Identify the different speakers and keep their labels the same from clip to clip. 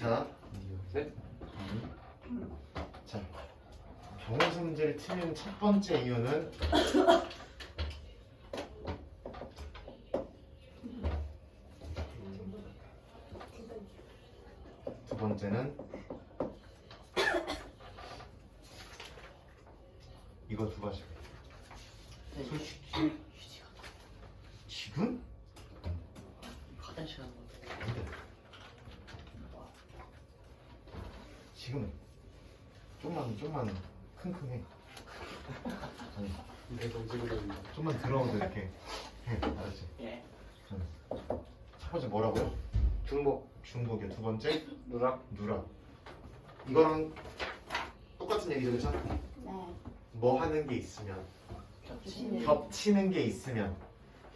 Speaker 1: 자,
Speaker 2: 네?
Speaker 1: 자, 경우수 문제를 틀리는 첫 번째 이유는 두 번째는 이거 두 가지. 솔직히 지금?
Speaker 2: 화장실 가는 거.
Speaker 1: 안돼. 지금 좀만 킁킁해. 아니,
Speaker 3: 내가 움직이는
Speaker 1: 좀만 들어오도 이렇게 해. 알았지?
Speaker 2: 예.
Speaker 1: 첫 번째 뭐라고요? 중복이요. 두 번째
Speaker 2: 누락.
Speaker 1: 누락. 이거랑 똑같은 얘기죠, 그렇죠?
Speaker 4: 네.
Speaker 1: 뭐 하는 게 있으면
Speaker 2: 겹치는.
Speaker 1: 겹치는 게 있으면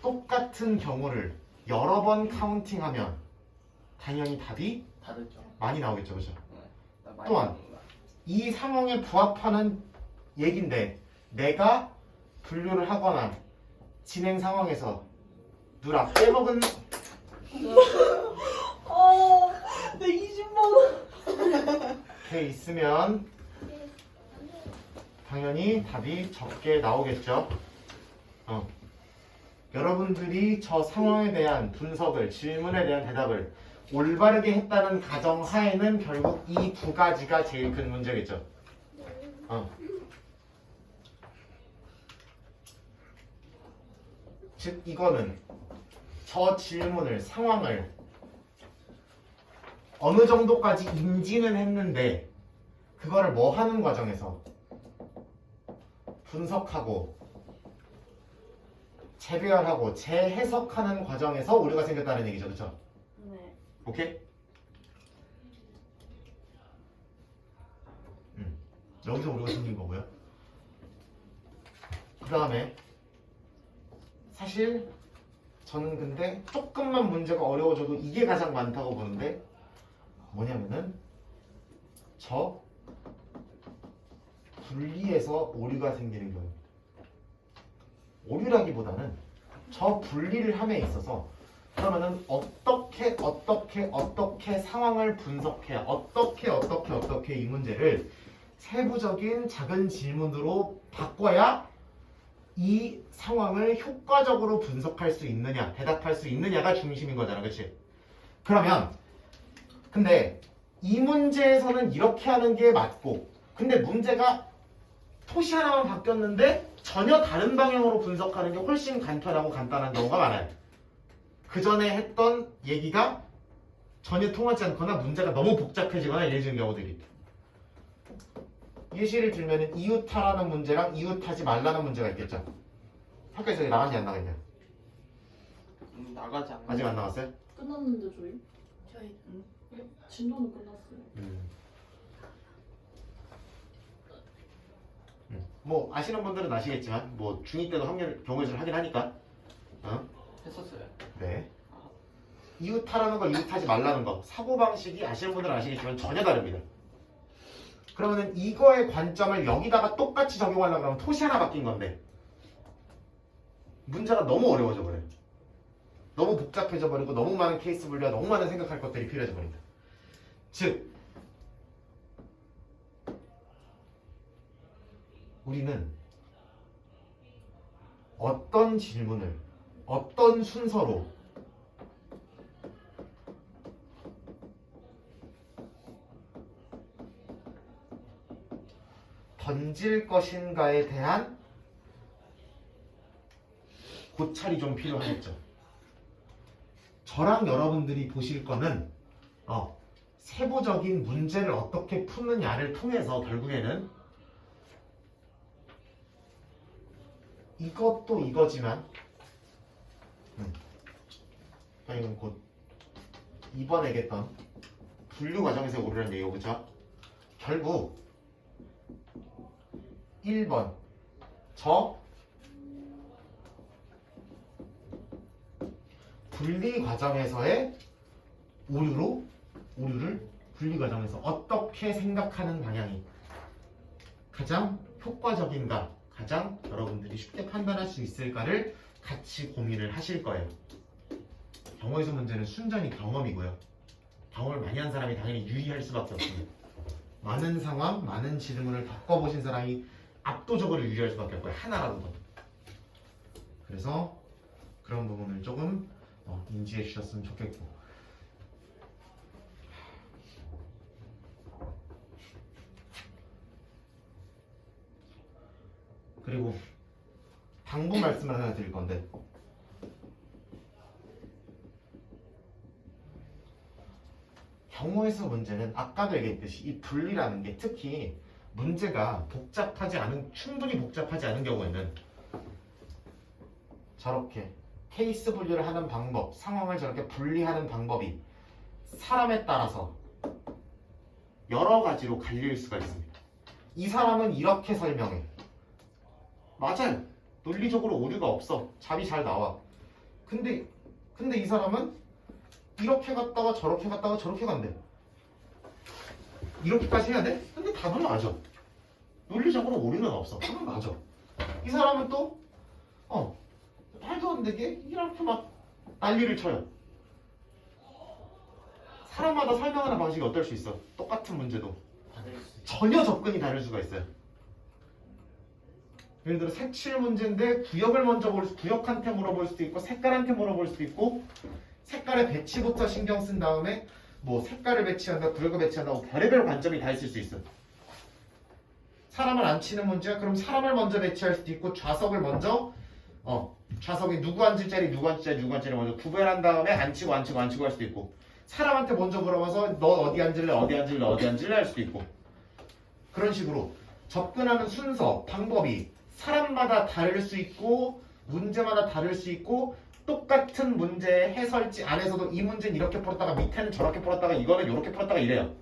Speaker 1: 똑같은 경우를 여러 번 카운팅하면 당연히 답이
Speaker 2: 다르죠.
Speaker 1: 많이 나오겠죠, 그렇죠?
Speaker 2: 나 많이
Speaker 1: 또한.
Speaker 2: 먹는 거야.
Speaker 1: 이 상황에 부합하는 얘긴데 내가 분류를 하거나 진행 상황에서 누락 빼먹은
Speaker 4: 내 20만 원.
Speaker 1: 게 있으면 당연히 답이 적게 나오겠죠. 여러분들이 저 상황에 대한 분석을, 질문에 대한 대답을 올바르게 했다는 가정 하에는 결국 이 두 가지가 제일 큰 문제겠죠. 즉 이거는 저 질문을, 상황을 어느 정도까지 인지는 했는데 그거를 뭐 하는 과정에서 분석하고 재배열하고 재해석하는 과정에서 오류가 생겼다는 얘기죠, 그렇죠?
Speaker 4: 네.
Speaker 1: 오케이? 여기서 오류가 생긴 거고요. 그 다음에 사실 저는 근데 조금만 문제가 어려워져도 이게 가장 많다고 보는데 뭐냐면은 저 분리에서 오류가 생기는 경우입니다. 오류라기보다는 저 분리를 함에 있어서 그러면은 어떻게 상황을 분석해 어떻게 이 문제를 세부적인 작은 질문으로 바꿔야 이 상황을 효과적으로 분석할 수 있느냐, 대답할 수 있느냐가 중심인 거잖아, 그치? 그러면 근데 이 문제에서는 이렇게 하는 게 맞고 근데 문제가 토시 하나만 바뀌었는데 전혀 다른 방향으로 분석하는 게 훨씬 간편하고 간단한 경우가 많아요. 그 전에 했던 얘기가 전혀 통하지 않거나 문제가 너무 복잡해지거나 이래지는 경우들이 있다. 예시를 들면 이웃하라는 문제랑 이웃하지 말라는 문제가 있겠죠. 학교에서 나갔냐 안 나갔냐?
Speaker 2: 나가지 않는.
Speaker 1: 아직 안 나갔어요?
Speaker 4: 끝났는데 저희?
Speaker 5: 저희
Speaker 4: 진도는 끝났어요.
Speaker 1: 뭐 아시는 분들은 아시겠지만 뭐 중2 때도 학렬 경우에서 하긴 하니까
Speaker 2: 했었어요.
Speaker 1: 네. 이웃하라는 거 이웃하지 말라는 거 사고방식이 아시는 분들은 아시겠지만 전혀 다릅니다. 그러면은 이거의 관점을 여기다가 똑같이 적용하려고 하면 토시 하나 바뀐 건데 문제가 너무 어려워져 버려요. 너무 복잡해져 버리고 너무 많은 케이스 분류와 너무 많은 생각할 것들이 필요해져 버린다. 즉 우리는 어떤 질문을 어떤 순서로 던질 것인가에 대한 고찰이 좀 필요하겠죠. 저랑 여러분들이 보실 거는 세부적인 문제를 어떻게 푸느냐를 통해서 결국에는 이것도 이거지만 이건 곧 이번에 얘기했던 분류 과정에서 오르는 얘기고 그죠? 결국 1번 저 분리 과정에서의 오류를 분리 과정에서 어떻게 생각하는 방향이 가장 효과적인가, 가장 여러분들이 쉽게 판단할 수 있을까를 같이 고민을 하실 거예요. 경우에서 문제는 순전히 경험이고요. 경험을 많이 한 사람이 당연히 유리할 수밖에 없습니다. 많은 상황, 많은 질문을 겪어보신 사람이 압도적으로 유리할 수밖에 없고요. 하나라도 더. 그래서 그런 부분을 조금 인지해 주셨으면 좋겠고. 그리고 당부 말씀을 하나 드릴 건데, 경우에서 문제는 아까도 얘기했듯이 이 분리라는 게 특히 문제가 충분히 복잡하지 않은 경우에는 저렇게 케이스 분류를 하는 방법, 상황을 저렇게 분리하는 방법이 사람에 따라서 여러 가지로 갈릴 수가 있습니다. 이 사람은 이렇게 설명해. 맞아요. 논리적으로 오류가 없어. 답이 잘 나와. 근데 이 사람은 이렇게 갔다가 저렇게 갔다가 저렇게 간대. 이렇게까지 해야 돼? 근데 답은 맞아. 논리적으로 오류는 없어. 답은 맞아. 이 사람은 또 말도 안 되게 이렇게 막 난리를 쳐요. 사람마다 설명하는 방식이 어떨 수 있어. 똑같은 문제도 전혀 접근이 다를 수가 있어요. 예를 들어 색칠 문제인데 구역을 먼저 구역한테 물어볼 수도 있고 색깔한테 물어볼 수도 있고 색깔의 배치부터 신경 쓴 다음에 뭐 색깔을 배치한다, 구역을 배치한다, 별의별 관점이 다 있을 수 있어. 사람을 안 치는 문제야? 그럼 사람을 먼저 배치할 수도 있고 좌석을 먼저 좌석이 누구 앉을 자리, 누구 앉을 자리, 누구 앉을 자리 먼저 구별한 다음에 안 치고 할 수도 있고 사람한테 먼저 물어봐서 너 어디 앉을래, 어디 앉을래, 어디 앉을래 할 수도 있고 그런 식으로 접근하는 순서, 방법이 사람마다 다를 수 있고 문제마다 다를 수 있고 똑같은 문제의 해설지 안에서도 이 문제는 이렇게 풀었다가 밑에는 저렇게 풀었다가 이거는 이렇게 풀었다가 이래요.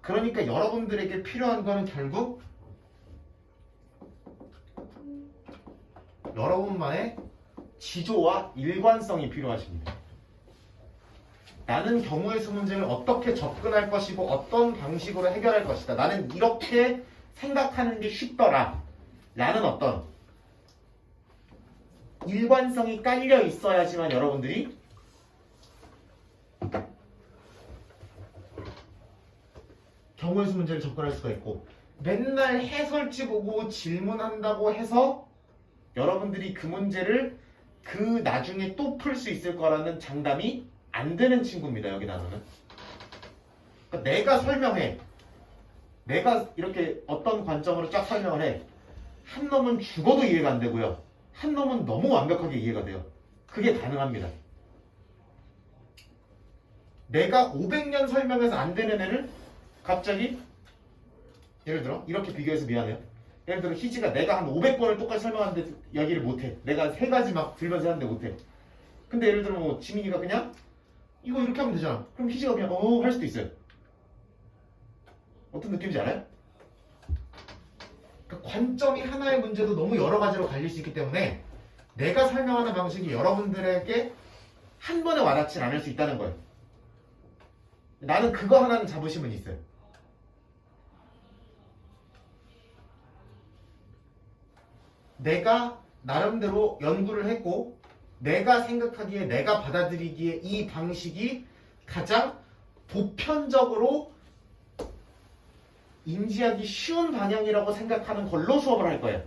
Speaker 1: 그러니까 여러분들에게 필요한 거는 결국 여러분만의 지조와 일관성이 필요하십니다. 나는 경우의 수 문제를 어떻게 접근할 것이고 어떤 방식으로 해결할 것이다. 나는 이렇게 생각하는 게 쉽더라. 라는 어떤 일관성이 깔려 있어야지만 여러분들이 경우의 수 문제를 접근할 수가 있고 맨날 해설지 보고 질문한다고 해서 여러분들이 그 문제를 그 나중에 또 풀 수 있을 거라는 장담이 안 되는 친구입니다. 여기 단어는. 그러니까 내가 설명해. 내가 이렇게 어떤 관점으로 쫙 설명을 해. 한 놈은 죽어도 이해가 안 되고요. 한 놈은 너무 완벽하게 이해가 돼요. 그게 가능합니다. 내가 500년 설명해서 안 되는 애를 갑자기 예를 들어 이렇게 비교해서 미안해요. 예를 들어 희지가 내가 한 500번을 똑같이 설명하는데 여기를 못해. 내가 3가지 막 들면서 하는데 못해. 근데 예를 들어 뭐 지민이가 그냥 이거 이렇게 하면 되잖아. 그럼 희지가 그냥 할 수도 있어요. 어떤 느낌인지 알아요? 그러니까 관점이 하나의 문제도 너무 여러 가지로 갈릴 수 있기 때문에 내가 설명하는 방식이 여러분들에게 한 번에 와닿지 않을 수 있다는 거예요. 나는 그거 하나는 자부심은 있어요. 내가 나름대로 연구를 했고 내가 생각하기에 내가 받아들이기에 이 방식이 가장 보편적으로 인지하기 쉬운 방향이라고 생각하는 걸로 수업을 할 거예요.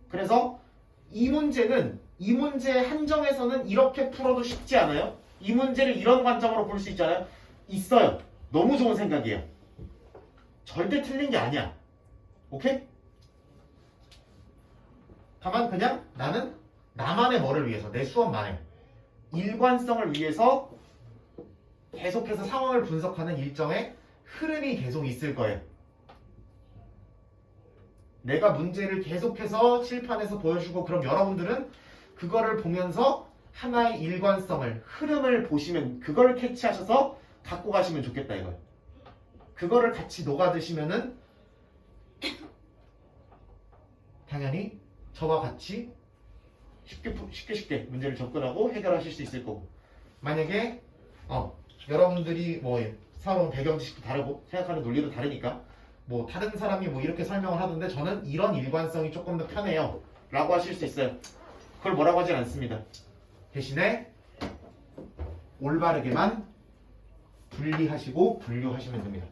Speaker 1: 그래서 이 문제는 이 문제의 한정에서는 이렇게 풀어도 쉽지 않아요. 이 문제를 이런 관점으로 볼 수 있잖아요. 있어요. 너무 좋은 생각이에요. 절대 틀린 게 아니야. 오케이? 다만 그냥 나는 나만의 뭐를 위해서 내 수업만의 일관성을 위해서 계속해서 상황을 분석하는 일정의 흐름이 계속 있을 거예요. 내가 문제를 계속해서 칠판에서 보여주고 그럼 여러분들은 그거를 보면서 하나의 일관성을 흐름을 보시면 그걸 캐치하셔서 갖고 가시면 좋겠다 이거예요. 그거를 같이 녹아드시면은 당연히 저와 같이 쉽게 문제를 접근하고 해결하실 수 있을 거고 만약에 여러분들이 뭐 사원 배경 지식도 다르고 생각하는 논리도 다르니까 뭐 다른 사람이 뭐 이렇게 설명을 하던데 저는 이런 일관성이 조금 더 편해요 라고 하실 수 있어요. 그걸 뭐라고 하진 않습니다. 대신에 올바르게만 분리하시고 분류하시면 됩니다.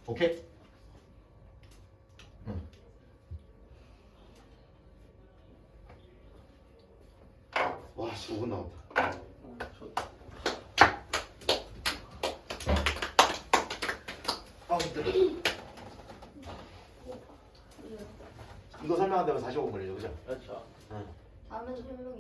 Speaker 1: 오케이? 와, 15분 남았다. 아, 힘들어. 이거 설명한다면 45분 걸리죠, 그죠?
Speaker 2: 그렇죠.
Speaker 3: 다음에 설명